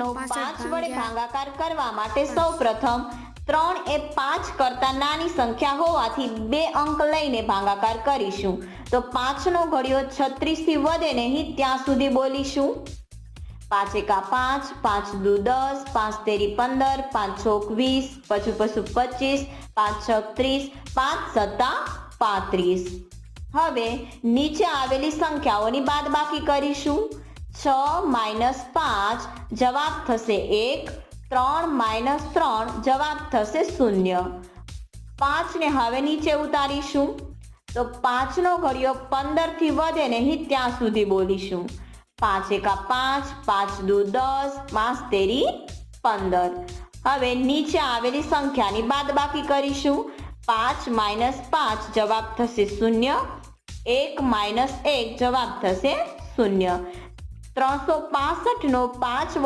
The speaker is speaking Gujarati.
નો 5 વડે ભાગાકાર કરવા માટે સૌપ્રથમ 3 એ 5 કરતા નાની સંખ્યા હોવાથી 2 અંક લઈને ભાગાકાર કરીશું. તો 5 નો ઘડિયો 36 થી વધે નહીં ત્યાં સુધી બોલીશું. 5 એકા 5, 5 દુ 10, 5 તેરી 15, 5 ચોક 20, પછી 25, 5 છક 30, 5 સત્તા 35. હવે નીચે આવેલી સંખ્યાઓની બાદબાકી કરીશું. 6 માઇનસ 5 જવાબ થશે 1, 3 માઇનસ 3 જવાબ થશે 0. 5 ને હવે નીચે ઉતારીશું. તો 5 નો ઘડિયો 15 થી વધે નહીં ત્યાં સુધી બોલીશું. 5 એકા 5, 5 દુ 10, 5 તેરી 15. હવે નીચે આવેલી સંખ્યાની બાદબાકી કરીશું. 5 માઇનસ 5 જવાબ થશે 0, 1 માઇનસ 1 જવાબ થશે 0. 365 નો 5